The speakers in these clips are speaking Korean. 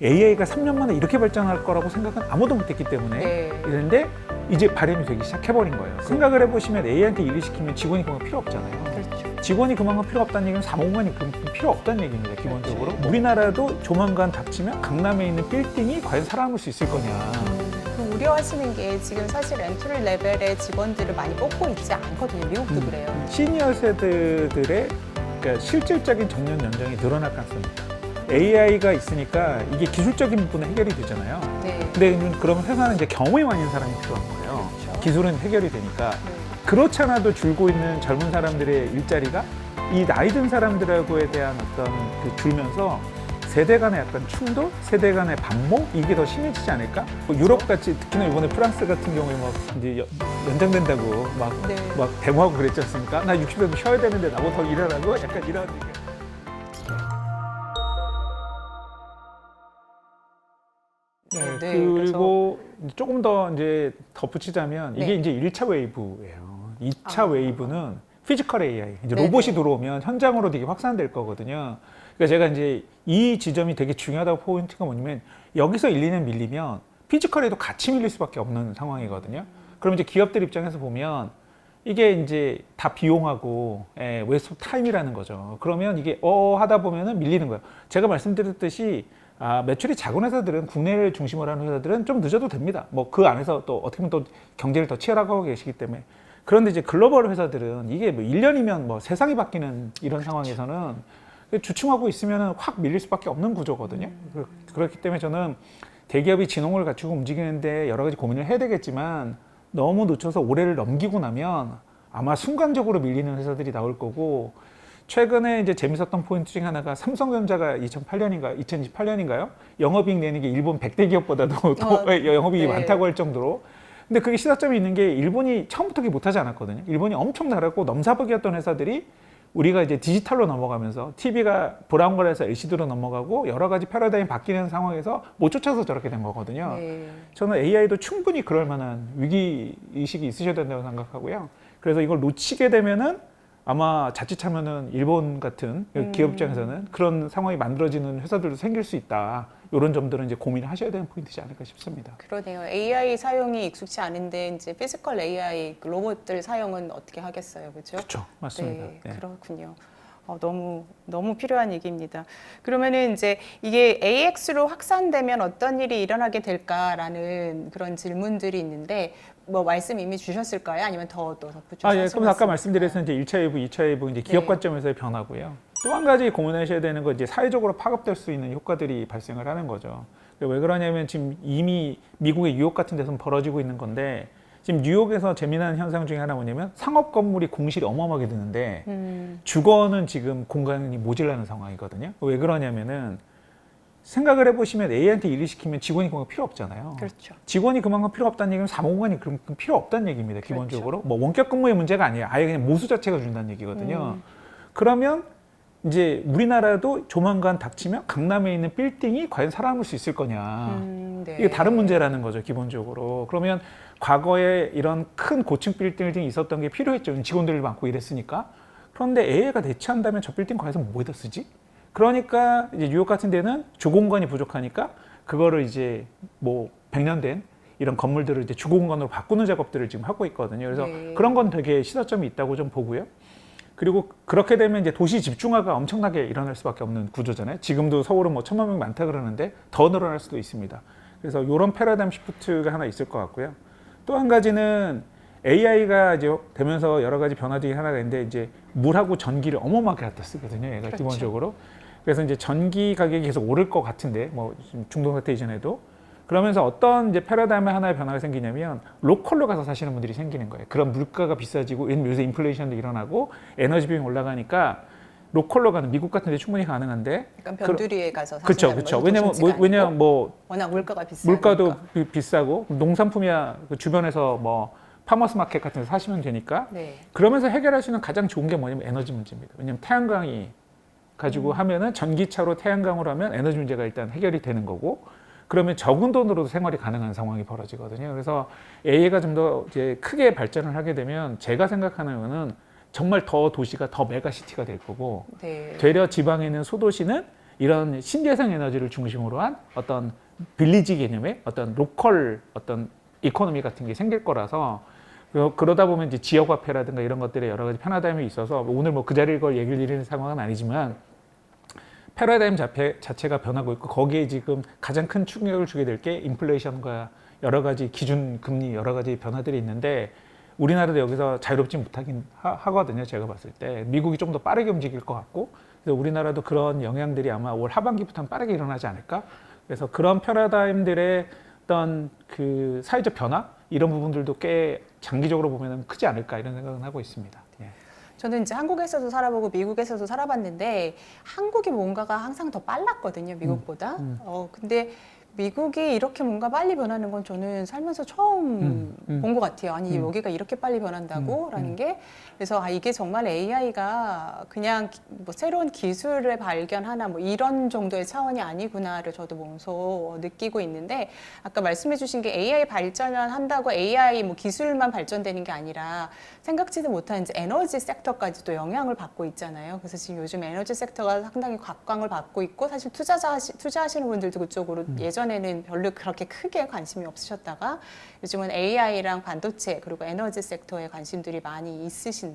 AI가 3년 만에 이렇게 발전할 거라고 생각은 아무도 못했기 때문에 그런데 이제 발현이 되기 시작해버린 거예요. 생각을 해보시면 AI한테 일을 시키면 직원이 그만큼 필요 없잖아요. 그렇죠. 직원이 그만큼 필요 없다는 얘기는 사무공간이 그만큼 필요 없다는 얘기입니다. 기본적으로. 우리나라도 조만간 닥치면 강남에 있는 빌딩이 과연 살아남을 수 있을 거냐. 그 우려하시는 게 지금 사실 엔트리 레벨의 직원들을 많이 뽑고 있지 않거든요. 미국도 그래요. 시니어 세대들의 그러니까 실질적인 정년 연장이 늘어날 가능성이 있다. AI가 있으니까 이게 기술적인 부분은 해결이 되잖아요. 네. 근데 그럼 회사는 이제 경험이 많은 사람이 필요한 거예요. 그렇죠. 기술은 해결이 되니까. 그렇지 않아도 줄고 있는 젊은 사람들의 일자리가 이 나이 든 사람들하고에 대한 어떤 그 줄면서 세대 간의 약간 충돌, 세대 간의 반목 이게 더 심해지지 않을까? 뭐 유럽 같이 특히나 이번에 프랑스 같은 경우에 막 이제 연장된다고 막 데모하고 그랬지 않습니까? 나 60대도 쉬어야 되는데 나보다 더 일하라고 약간 이런 얘기. 그리고 조금 더 이제 덧붙이자면 이게 이제 1차 웨이브예요. 2차 웨이브는 피지컬 AI, 이제 로봇이 들어오면 현장으로 되게 확산될 거거든요. 그러니까 제가 이제 이 지점이 되게 중요하다고 포인트가 뭐냐면 여기서 1, 2년 밀리면 피지컬에도 같이 밀릴 수밖에 없는 상황이거든요. 그럼 이제 기업들 입장에서 보면 이게 이제 다 비용하고 웨스트 오브 타임이라는 거죠. 그러면 이게 하다 보면은 밀리는 거예요. 제가 말씀드렸듯이 매출이 작은 회사들은 국내를 중심으로 하는 회사들은 좀 늦어도 됩니다. 뭐 그 안에서 또 어떻게 보면 또 경쟁을 더 치열하게 하고 계시기 때문에. 그런데 이제 글로벌 회사들은 이게 뭐 1년이면 뭐 세상이 바뀌는 이런 상황에서는 주춤하고 있으면 확 밀릴 수밖에 없는 구조거든요. 그렇기 때문에 저는 대기업이 진홍을 갖추고 움직이는데 여러 가지 고민을 해야 되겠지만 너무 늦춰서 올해를 넘기고 나면 아마 순간적으로 밀리는 회사들이 나올 거고 최근에 이제 재밌었던 포인트 중에 하나가 삼성전자가 2028년인가요? 영업이익 내는 게 일본 100대 기업보다도 더 영업이익이 많다고 할 정도로. 근데 그게 시사점이 있는 게 일본이 처음부터 그렇게 못하지 않았거든요. 일본이 엄청 잘하고 넘사벽이었던 회사들이 우리가 이제 디지털로 넘어가면서 TV가 브라운 컬러에서 LCD로 넘어가고 여러 가지 패러다임이 바뀌는 상황에서 못 쫓아서 저렇게 된 거거든요. 저는 AI도 충분히 그럴 만한 위기의식이 있으셔야 된다고 생각하고요. 그래서 이걸 놓치게 되면은 아마 자칫하면은 일본 같은 기업 입장에서는 그런 상황이 만들어지는 회사들도 생길 수 있다. 이런 점들은 이제 고민을 하셔야 되는 포인트지 않을까 싶습니다. 그러네요. AI 사용이 익숙치 않은데 이제 피지컬 AI 로봇들 사용은 어떻게 하겠어요, 그렇죠? 그렇죠, 맞습니다. 네. 그렇군요. 너무 필요한 얘기입니다. 그러면은 이제 이게 AX로 확산되면 어떤 일이 일어나게 될까라는 그런 질문들이 있는데 뭐 말씀 이미 주셨을까요? 아니면 더 덧붙여서? 예. 그럼 아까 말씀드렸던 이제 1차 웨이브, 2차 웨이브 이제 기업 관점에서의 변화고요. 또 한 가지 고민하셔야 되는 건 이제 사회적으로 파급될 수 있는 효과들이 발생을 하는 거죠. 왜 그러냐면 지금 이미 미국의 뉴욕 같은 데서 벌어지고 있는 건데 지금 뉴욕에서 재미난 현상 중에 하나 뭐냐면 상업 건물이 공실이 어마어마하게 드는데 주거는 지금 공간이 모자라는 상황이거든요. 왜 그러냐면은 생각을 해보시면 A한테 일을 시키면 직원이 그만큼 필요 없잖아요. 그렇죠. 직원이 그만큼 필요 없다는 얘기는 사무공간이 그만큼 필요 없다는 얘기입니다. 기본적으로. 뭐 원격 근무의 문제가 아니에요. 아예 그냥 모수 자체가 준다는 얘기거든요. 그러면 이제 우리나라도 조만간 닥치면 강남에 있는 빌딩이 과연 살아남을 수 있을 거냐. 이게 다른 문제라는 거죠, 기본적으로. 그러면 과거에 이런 큰 고층 빌딩이 있었던 게 필요했죠. 직원들이 많고 이랬으니까. 그런데 AI가 대체한다면 저 빌딩 과연 뭐에다 쓰지? 그러니까 이제 뉴욕 같은 데는 주공간이 부족하니까 그거를 이제 뭐 100년 된 이런 건물들을 이제 주공간으로 바꾸는 작업들을 지금 하고 있거든요. 그래서 그런 건 되게 시사점이 있다고 좀 보고요. 그리고 그렇게 되면 이제 도시 집중화가 엄청나게 일어날 수밖에 없는 구조잖아요. 지금도 서울은 뭐 1000만 명 많다 그러는데 더 늘어날 수도 있습니다. 그래서 이런 패러다임 시프트가 하나 있을 것 같고요. 또 한 가지는 AI가 이제 되면서 여러 가지 변화들이 하나가 있는데 이제 물하고 전기를 어마어마하게 갖다 쓰거든요. 얘가 그렇죠. 기본적으로. 그래서 이제 전기 가격이 계속 오를 것 같은데 뭐 중동 사태 이전에도 그러면서 어떤 이제 패러다임의 하나의 변화가 생기냐면 로컬로 가서 사시는 분들이 생기는 거예요. 그런 물가가 비싸지고 요새 인플레이션도 일어나고 에너지 비용이 올라가니까 로컬로 가는 미국 같은 데 충분히 가능한데 약간 변두리에 가서 사신다는 그렇죠. 왜냐면 뭐 워낙 물가가 비싸니까. 물가도 비싸고 농산품이야 그 주변에서 뭐 파머스 마켓 같은 데 사시면 되니까 그러면서 해결할 수 있는 가장 좋은 게 뭐냐면 에너지 문제입니다. 왜냐면 태양광이 가지고 하면은 전기차로 태양광으로 하면 에너지 문제가 일단 해결이 되는 거고 그러면 적은 돈으로도 생활이 가능한 상황이 벌어지거든요. 그래서 AI가 좀 더 이제 크게 발전을 하게 되면 제가 생각하는 거는 정말 더 도시가 더 메가시티가 될 거고 되려 지방에 있는 소도시는 이런 신재생 에너지를 중심으로 한 어떤 빌리지 개념의 어떤 로컬 어떤 이코노미 같은 게 생길 거라서 그러다 보면 이제 지역 화폐라든가 이런 것들의 여러 가지 패러다임이 있어서 오늘 뭐 그 자리를 걸 얘기를 드리는 상황은 아니지만 패러다임 자체가 변하고 있고 거기에 지금 가장 큰 충격을 주게 될 게 인플레이션과 여러 가지 기준 금리 여러 가지 변화들이 있는데 우리나라도 여기서 자유롭지 못하긴 하거든요. 제가 봤을 때 미국이 좀 더 빠르게 움직일 것 같고 그래서 우리나라도 그런 영향들이 아마 올 하반기부터는 빠르게 일어나지 않을까. 그래서 그런 패러다임들의 어떤 그 사회적 변화 이런 부분들도 꽤 장기적으로 보면 크지 않을까 이런 생각은 하고 있습니다. 예. 저는 이제 한국에서도 살아보고 미국에서도 살아봤는데 한국이 뭔가가 항상 더 빨랐거든요, 미국보다. 근데 미국이 이렇게 뭔가 빨리 변하는 건 저는 살면서 처음 본 것 같아요. 아니 여기가 이렇게 빨리 변한다고? 라는 게. 그래서 이게 정말 AI가 그냥 뭐 새로운 기술을 발견하나 뭐 이런 정도의 차원이 아니구나를 저도 몸소 느끼고 있는데 아까 말씀해 주신 게 AI 발전을 한다고 AI 뭐 기술만 발전되는 게 아니라 생각지도 못한 이제 에너지 섹터까지도 영향을 받고 있잖아요. 그래서 지금 요즘 에너지 섹터가 상당히 각광을 받고 있고 사실 투자하시는 분들도 그쪽으로 예전에는 별로 그렇게 크게 관심이 없으셨다가 요즘은 AI랑 반도체 그리고 에너지 섹터에 관심들이 많이 있으신데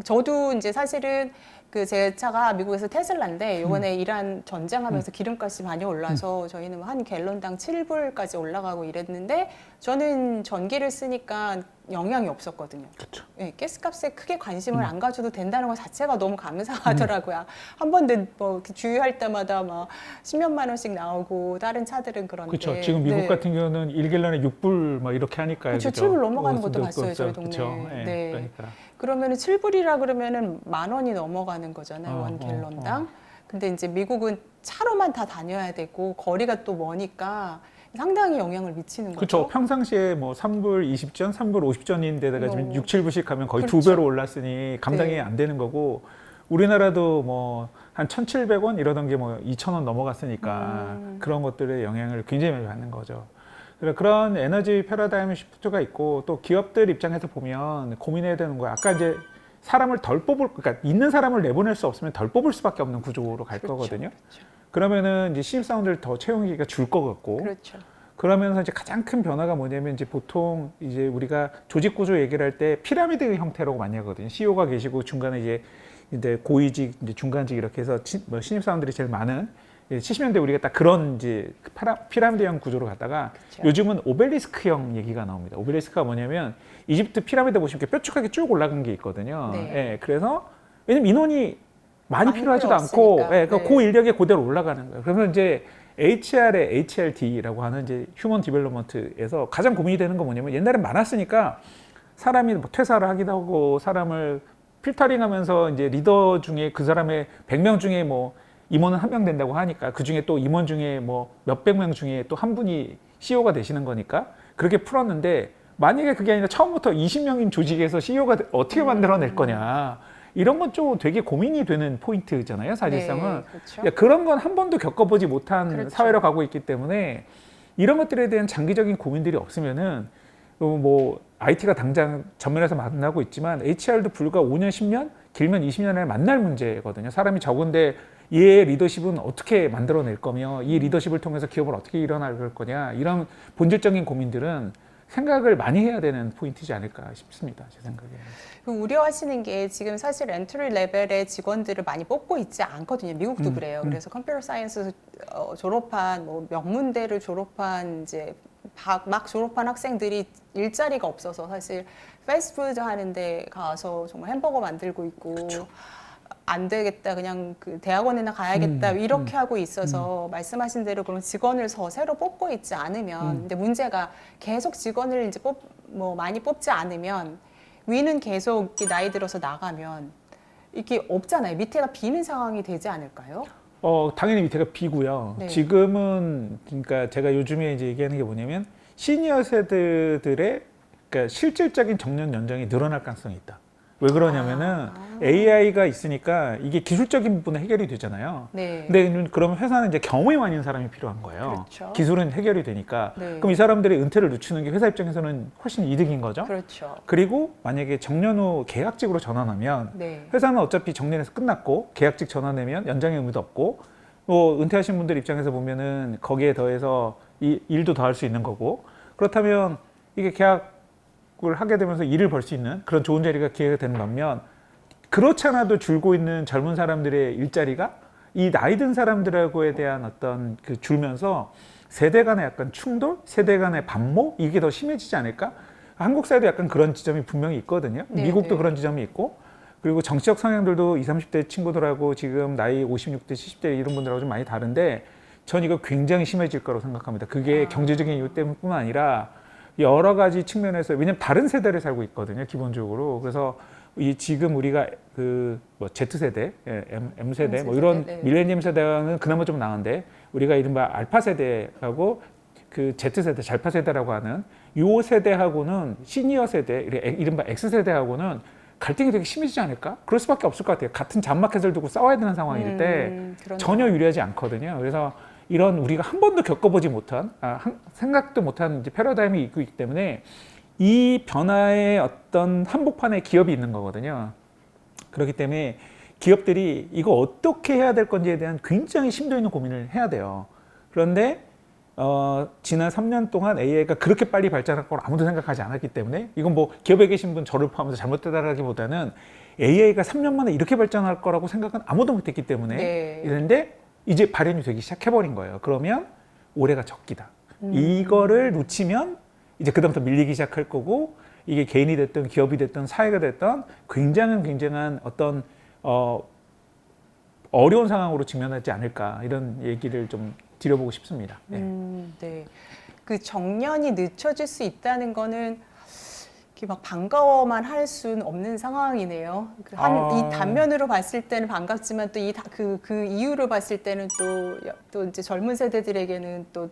저도 이제 사실은 그 제 차가 미국에서 테슬라인데 이번에 이란 전쟁하면서 기름값이 많이 올라서 저희는 한 갤런당 7불까지 올라가고 이랬는데 저는 전기를 쓰니까 영향이 없었거든요. 그렇죠. 예, 가스값에 크게 관심을 안 가져도 된다는 것 자체가 너무 감사하더라고요. 한 번도 뭐 주유할 때마다 막 10몇만 원씩 나오고 다른 차들은 그런데. 그렇죠. 지금 미국 네. 같은 경우는 1갤런에 6불 뭐 이렇게 하니까요. 그렇죠. 그죠? 7불 넘어가는 것도 봤어요, 저희 동네. 그렇죠. 예, 네. 그러니까. 그러면은 7불이라 그러면은 10,000원이 넘어가는 거잖아요, 원 갤런당. 근데 이제 미국은 차로만 다 다녀야 되고 거리가 또 머니까 상당히 영향을 미치는 거죠. 그렇죠. 평상시에 뭐 3불 20전, 3불 50전인데다가 지금 6, 7불씩 하면 거의 그렇죠. 두 배로 올랐으니 감당이 네. 안 되는 거고 우리나라도 뭐 한 1,700원 이러던 게 뭐 2,000원 넘어갔으니까 그런 것들의 영향을 굉장히 많이 받는 거죠. 그런 에너지 패러다임 시프트가 있고 또 기업들 입장에서 보면 고민해야 되는 거야. 아까 이제 사람을 덜 뽑을, 그러니까 있는 사람을 내보낼 수 없으면 덜 뽑을 수밖에 없는 구조로 갈 그렇죠. 거거든요. 그렇죠. 그러면은 이제 신입사원들 더 채용기가 줄 것 같고. 그렇죠. 그러면서 이제 가장 큰 변화가 뭐냐면 이제 보통 이제 우리가 조직 구조 얘기를 할 때 피라미드 형태라고 많이 하거든요. CEO가 계시고 중간에 이제 고위직, 이제 중간직 이렇게 해서 뭐 신입사원들이 제일 많은 70년대 우리가 딱 그런 이제 피라미드형 구조로 갔다가 그렇죠. 요즘은 오벨리스크형 얘기가 나옵니다. 오벨리스크가 뭐냐면 이집트 피라미드 보시면 이렇게 뾰족하게 쭉 올라간 게 있거든요. 네. 예, 그래서 왜냐면 인원이 많이 필요하지도 필요 않고 없으니까. 예, 그러니까 네. 그 인력에 그대로 올라가는 거예요. 그러면 이제 HR의 HRD라고 하는 이제 휴먼 디벨롭먼트에서 가장 고민이 되는 건 뭐냐면 옛날엔 많았으니까 사람이 뭐 퇴사를 하기도 하고 사람을 필터링하면서 이제 리더 중에 그 사람의 100명 중에 뭐 임원은 한 명 된다고 하니까 그 중에 또 임원 중에 뭐 몇백 명 중에 또 한 분이 CEO가 되시는 거니까 그렇게 풀었는데 만약에 그게 아니라 처음부터 20명인 조직에서 CEO가 어떻게 만들어낼 거냐 이런 건 좀 되게 고민이 되는 포인트잖아요 사실상은. 네, 그렇죠. 그런 건 한 번도 겪어보지 못한 그렇죠. 사회로 가고 있기 때문에 이런 것들에 대한 장기적인 고민들이 없으면은 뭐 IT가 당장 전면에서 만나고 있지만 HR도 불과 5년, 10년, 길면 20년에 만날 문제거든요. 사람이 적은데 얘의 리더십은 어떻게 만들어낼 거며 이 리더십을 통해서 기업을 어떻게 일어날 거냐 이런 본질적인 고민들은 생각을 많이 해야 되는 포인트지 않을까 싶습니다. 제 생각에. 우려하시는 게 지금 사실 엔트리 레벨의 직원들을 많이 뽑고 있지 않거든요. 미국도 그래요. 그래서 컴퓨터 사이언스 졸업한 뭐 명문대를 졸업한 이제 막 졸업한 학생들이 일자리가 없어서 사실 패스트푸드 하는데 가서 정말 햄버거 만들고 있고 그쵸. 안 되겠다 그냥 그 대학원이나 가야겠다 이렇게 하고 있어서 말씀하신 대로 그런 직원을 새로 뽑고 있지 않으면 근데 문제가 계속 직원을 이제 많이 뽑지 않으면 위는 계속 나이 들어서 나가면 이게 없잖아요. 밑에가 비는 상황이 되지 않을까요? 당연히 밑에가 비고요. 네. 지금은 그러니까 제가 요즘에 이제 얘기하는 게 뭐냐면 시니어 세대들의 그러니까 실질적인 정년 연장이 늘어날 가능성이 있다. 왜 그러냐면은 AI가 있으니까 이게 기술적인 부분은 해결이 되잖아요. 네. 근데 그러면 회사는 이제 경험이 많은 사람이 필요한 거예요. 그렇죠. 기술은 해결이 되니까. 네. 그럼 이 사람들의 은퇴를 늦추는 게 회사 입장에서는 훨씬 이득인 거죠. 그렇죠. 그리고 만약에 정년 후 계약직으로 전환하면 네. 회사는 어차피 정년에서 끝났고 계약직 전환하면 연장의 의무도 없고 뭐 은퇴하신 분들 입장에서 보면은 거기에 더해서 이 일도 더 할 수 있는 거고 그렇다면 이게 계약을 하게 되면서 일을 벌 수 있는 그런 좋은 자리가 기회가 되는 반면 그렇지 않아도 줄고 있는 젊은 사람들의 일자리가 이 나이 든 사람들하고에 대한 어떤 그 줄면서 세대 간의 약간 충돌, 세대 간의 반모 이게 더 심해지지 않을까? 한국 사회도 약간 그런 지점이 분명히 있거든요. 네, 미국도 네. 그런 지점이 있고 그리고 정치적 성향들도 20, 30대 친구들하고 지금 나이 56대, 70대 이런 분들하고 좀 많이 다른데 전 이거 굉장히 심해질 거라고 생각합니다. 그게 경제적인 이유 때문뿐만 아니라 여러 가지 측면에서 왜냐면 다른 세대를 살고 있거든요. 기본적으로. 그래서 이 지금 우리가 그 뭐 Z세대, M세대 뭐 이런 네. 밀레니엄 세대는 그나마 좀 나은데 우리가 이른바 알파 세대하고 그 Z세대, 잘파 세대라고 하는 요 세대하고는 시니어 세대, 이른바 X세대하고는 갈등이 되게 심해지지 않을까? 그럴 수밖에 없을 것 같아요. 같은 잔마켓을 두고 싸워야 되는 상황일 때 그러네요. 전혀 유리하지 않거든요. 그래서 이런 우리가 한 번도 겪어보지 못한, 생각도 못한 이제 패러다임이 있기 때문에 이 변화의 어떤 한복판에 기업이 있는 거거든요. 그렇기 때문에 기업들이 이거 어떻게 해야 될 건지에 대한 굉장히 심도 있는 고민을 해야 돼요. 그런데 지난 3년 동안 AI가 그렇게 빨리 발전할 걸 아무도 생각하지 않았기 때문에 이건 뭐 기업에 계신 분 저를 포함해서 잘못되다라기보다는 AI가 3년 만에 이렇게 발전할 거라고 생각은 아무도 못했기 때문에 네. 이랬는데 이제 발현이 되기 시작해버린 거예요. 그러면 올해가 적기다. 이거를 놓치면 이제 그다음부터 밀리기 시작할 거고 이게 개인이 됐든 기업이 됐든 사회가 됐든 굉장한 어떤 어려운 상황으로 직면하지 않을까 이런 얘기를 좀 드려보고 싶습니다. 네. 네. 그 정년이 늦춰질 수 있다는 거는 이렇게 막 반가워만 할 수는 없는 상황이네요. 이 단면으로 봤을 때는 반갑지만 또 그 이유로 봤을 때는 또 이제 젊은 세대들에게는 또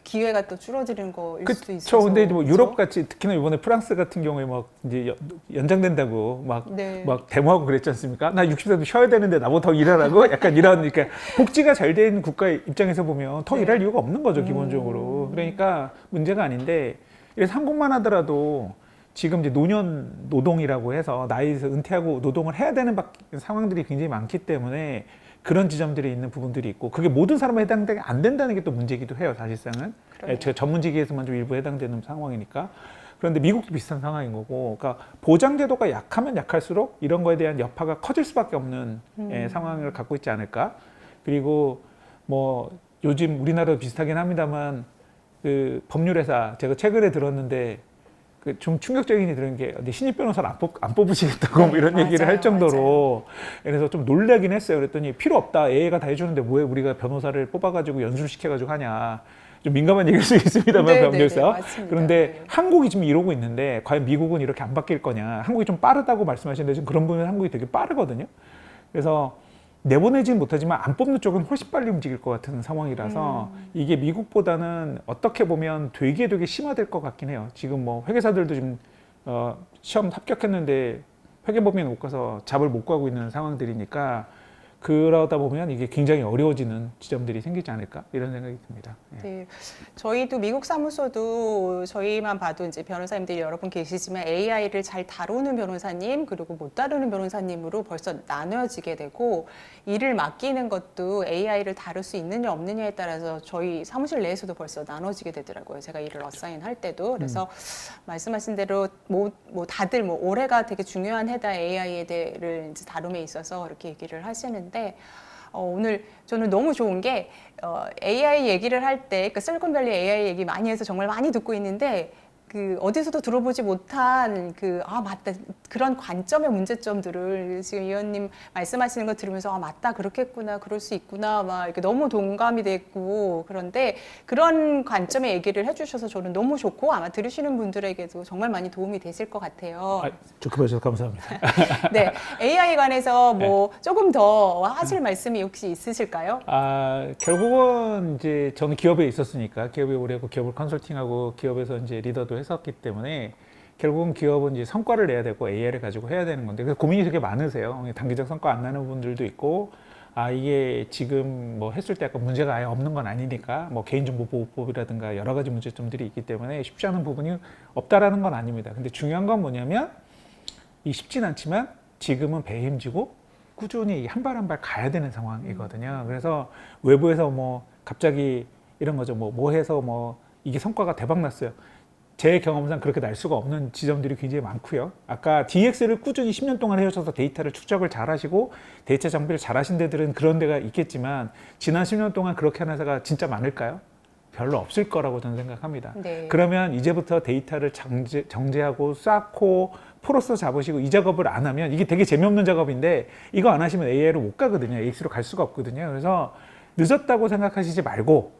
기회가 또 줄어드는 거일 수도 있어서. 그렇죠. 근데 뭐 그렇죠? 유럽 같이 특히나 이번에 프랑스 같은 경우에 막 이제 연장된다고 막 네. 데모하고 그랬지 않습니까? 나 60세도 쉬어야 되는데 나보다 더 일하라고 약간 이런 그러니까 복지가 잘 된 국가 입장에서 보면 더 네. 일할 이유가 없는 거죠 기본적으로. 그러니까 문제가 아닌데 이래서 한국만 하더라도 지금 이제 노년 노동이라고 해서 나이에서 은퇴하고 노동을 해야 되는 상황들이 굉장히 많기 때문에 그런 지점들이 있는 부분들이 있고 그게 모든 사람에 해당되게 안 된다는 게 또 문제이기도 해요 사실상은. 그러네요. 제가 전문직에서만 좀 일부 해당되는 상황이니까. 그런데 미국도 비슷한 상황인 거고 그러니까 보장제도가 약하면 약할수록 이런 거에 대한 여파가 커질 수밖에 없는 상황을 갖고 있지 않을까. 그리고 뭐 요즘 우리나라도 비슷하긴 합니다만 그 법률회사 제가 최근에 들었는데 좀 충격적인 일이 들은 게 신입 변호사를 안 뽑으시겠다고 뭐 이런 맞아요, 얘기를 할 정도로 그래서 좀 놀라긴 했어요. 그랬더니 필요 없다. AI가 다 해주는데 왜 우리가 변호사를 뽑아가지고 연수를 시켜가지고 하냐. 좀 민감한 얘기일 수 있습니다만 네, 법률사. 네, 맞습니다. 그런데 네. 한국이 지금 이러고 있는데 과연 미국은 이렇게 안 바뀔 거냐. 한국이 좀 빠르다고 말씀하시는데 지금 그런 부분은 한국이 되게 빠르거든요. 그래서 내보내지는 못하지만 안 뽑는 쪽은 훨씬 빨리 움직일 것 같은 상황이라서 이게 미국보다는 어떻게 보면 되게 심화될 것 같긴 해요. 지금 뭐 회계사들도 지금 시험 합격했는데 회계법인에 못 가서 잡을 못 구하고 있는 상황들이니까 그러다 보면 이게 굉장히 어려워지는 지점들이 생기지 않을까 이런 생각이 듭니다. 예. 네, 저희도 미국 사무소도 저희만 봐도 이제 변호사님들이 여러 분 계시지만 AI를 잘 다루는 변호사님 그리고 못 다루는 변호사님으로 벌써 나눠지게 되고 일을 맡기는 것도 AI를 다룰 수 있느냐 없느냐에 따라서 저희 사무실 내에서도 벌써 나눠지게 되더라고요. 제가 일을 어사인 할 때도 그래서 말씀하신 대로 뭐 다들 뭐 올해가 되게 중요한 해다 AI에 대해를 이제 다룸에 있어서 이렇게 얘기를 하시는데. 오늘 저는 너무 좋은 게 AI 얘기를 할 때 그 실리콘밸리 AI 얘기 많이 해서 정말 많이 듣고 있는데 그 어디서도 들어보지 못한 맞다 그런 관점의 문제점들을 지금 위원님 말씀하시는 거 들으면서 맞다 그렇겠구나 그럴 수 있구나 막 이렇게 너무 동감이 됐고 그런데 그런 관점의 얘기를 해주셔서 저는 너무 좋고 아마 들으시는 분들에게도 정말 많이 도움이 되실 것 같아요. 좋게 봐주셔서 감사합니다. 네, AI 관해서 뭐 조금 더 하실 말씀이 혹시 있으실까요? 결국은 이제 저는 기업에 있었으니까 기업에 오래 하고 기업을 컨설팅하고 기업에서 이제 리더도 했었기 때문에 결국은 기업은 이제 성과를 내야 되고 AI를 가지고 해야 되는 건데 그래서 고민이 되게 많으세요. 단기적 성과 안 나는 분들도 있고 이게 지금 뭐 했을 때 약간 문제가 아예 없는 건 아니니까 뭐 개인정보보호법이라든가 여러 가지 문제점들이 있기 때문에 쉽지 않은 부분이 없다라는 건 아닙니다. 근데 중요한 건 뭐냐면 이 쉽진 않지만 지금은 배에 힘지고 꾸준히 한 발 한 발 가야 되는 상황이거든요. 그래서 외부에서 뭐 갑자기 이런 거죠. 뭐 해서 뭐 이게 성과가 대박 났어요. 제 경험상 그렇게 날 수가 없는 지점들이 굉장히 많고요. 아까 DX를 꾸준히 10년 동안 해오셔서 데이터를 축적을 잘 하시고 데이터 정비를 잘 하신 데들은 그런 데가 있겠지만 지난 10년 동안 그렇게 하는 회사가 진짜 많을까요? 별로 없을 거라고 저는 생각합니다. 네. 그러면 이제부터 데이터를 정제하고 쌓고 프로세서 잡으시고 이 작업을 안 하면 이게 되게 재미없는 작업인데 이거 안 하시면 AI로 못 가거든요. AX로 갈 수가 없거든요. 그래서 늦었다고 생각하시지 말고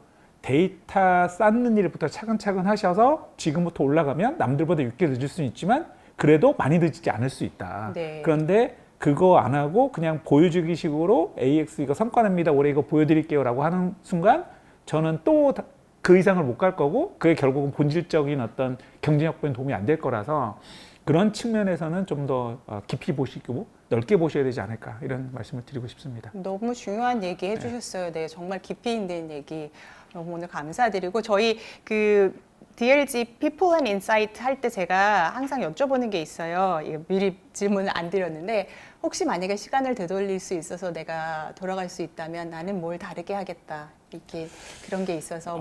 데이터 쌓는 일부터 차근차근 하셔서 지금부터 올라가면 남들보다 6개월 늦을 수는 있지만 그래도 많이 늦지 않을 수 있다. 네. 그런데 그거 안 하고 그냥 보여주기 식으로 AX 이거 성과 냅니다. 올해 이거 보여드릴게요 라고 하는 순간 저는 또 그 이상을 못 갈 거고 그게 결국은 본질적인 어떤 경쟁 확보에 도움이 안 될 거라서 그런 측면에서는 좀 더 깊이 보시고 넓게 보셔야 되지 않을까 이런 말씀을 드리고 싶습니다. 너무 중요한 얘기 해주셨어요. 네, 정말 깊이 있는 얘기 너무 오늘 감사드리고 저희 그 DLG People and Insight 할 때 제가 항상 여쭤보는 게 있어요. 이거 미리 질문을 안 드렸는데 혹시 만약에 시간을 되돌릴 수 있어서 내가 돌아갈 수 있다면 나는 뭘 다르게 하겠다. 이렇게 그런 게 있어서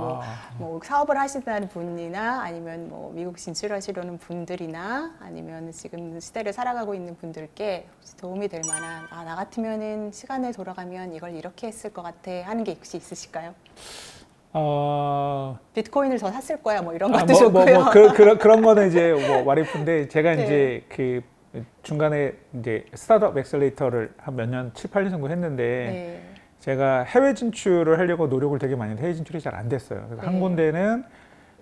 뭐 사업을 하시는 분이나 아니면 뭐 미국 진출하시려는 분들이나 아니면 지금 시대를 살아가고 있는 분들께 혹시 도움이 될 만한 나 같으면은 시간을 돌아가면 이걸 이렇게 했을 것 같아 하는 게 혹시 있으실까요? 비트코인을 더 샀을 거야 뭐 이런 것도 좋고요. 그런 거는 이제 뭐 와이프인데 제가 네. 이제 그 중간에 이제 스타트업 엑셀레이터를 한 몇 년, 7, 8년 정도 했는데 네. 제가 해외 진출을 하려고 노력을 되게 많이 했는데 해외 진출이 잘 안 됐어요. 그래서 네. 한 군데는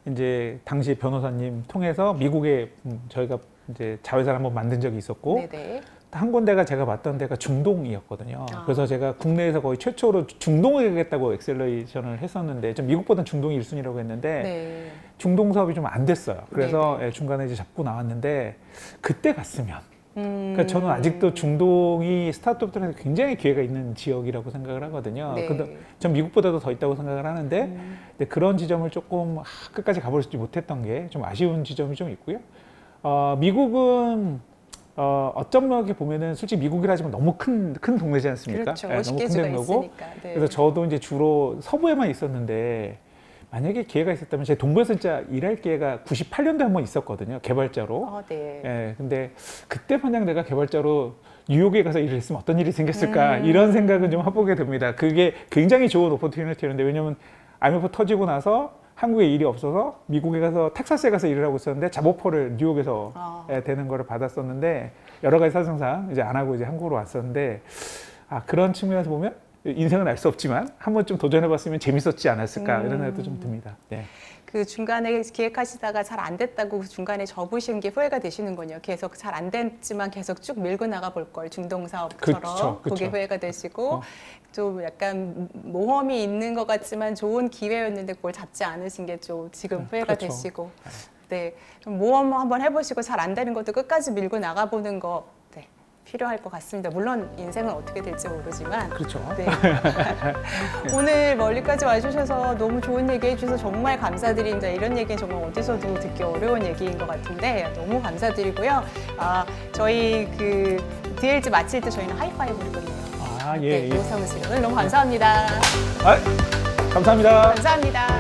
이제 당시 변호사님 통해서 미국에 저희가 이제 자회사를 한번 만든 적이 있었고 네네. 한 군데가 제가 봤던 데가 중동이었거든요. 그래서 제가 국내에서 거의 최초로 중동에 가겠다고 엑셀레이션을 했었는데 좀 미국보다는 중동이 1순위라고 했는데 네. 중동 사업이 좀 안 됐어요. 그래서 네네. 중간에 이제 잡고 나왔는데 그때 갔으면 그러니까 저는 아직도 중동이 스타트업들한테 굉장히 기회가 있는 지역이라고 생각을 하거든요. 네. 근데 전 미국보다도 더 있다고 생각을 하는데 근데 그런 지점을 조금 끝까지 가보지 못했던 게 좀 아쉬운 지점이 좀 있고요. 미국은 어떤 면에 보면은 솔직히 미국이라 하지만 너무 큰 동네지 않습니까? 그렇죠. 너무 50개 큰 주가 동네고. 있으니까. 네. 그래서 저도 이제 주로 서부에만 있었는데 만약에 기회가 있었다면 제 동부에서 진짜 일할 기회가 98년도에 한 번 있었거든요. 개발자로. 네. 예, 근데 그때 만약 내가 개발자로 뉴욕에 가서 일을 했으면 어떤 일이 생겼을까 이런 생각은 좀 해보게 됩니다. 그게 굉장히 좋은 오퍼튜니티였는데 왜냐면 IMF 터지고 나서 한국에 일이 없어서 미국에 가서 텍사스에 가서 일을 하고 있었는데 잡오퍼를 뉴욕에서 되는 거를 받았었는데 여러 가지 사정상 이제 안 하고 이제 한국으로 왔었는데 그런 측면에서 보면 인생은 알 수 없지만 한번 좀 도전해봤으면 재밌었지 않았을까 이런 생각도 좀 듭니다. 네. 그 중간에 기획하시다가 잘 안 됐다고 그 중간에 접으신 게 후회가 되시는군요. 계속 잘 안 됐지만 계속 쭉 밀고 나가 볼 걸 중동 사업처럼 그쵸. 그게 후회가 되시고 좀 약간 모험이 있는 것 같지만 좋은 기회였는데 그걸 잡지 않으신 게 좀 지금 후회가 그렇죠. 되시고 네 그럼 모험 한번 해보시고 잘 안 되는 것도 끝까지 밀고 나가보는 거 네, 필요할 것 같습니다. 물론 인생은 어떻게 될지 모르지만 그렇죠. 네. 오늘 멀리까지 와주셔서 너무 좋은 얘기 해주셔서 정말 감사드립니다. 이런 얘기는 정말 어디서도 듣기 어려운 얘기인 것 같은데 너무 감사드리고요. 저희 그 DLG 마칠 때 저희는 하이파이브를 끝내요. 예. 네, 이 사무실 오늘 너무 감사합니다. 감사합니다. 감사합니다.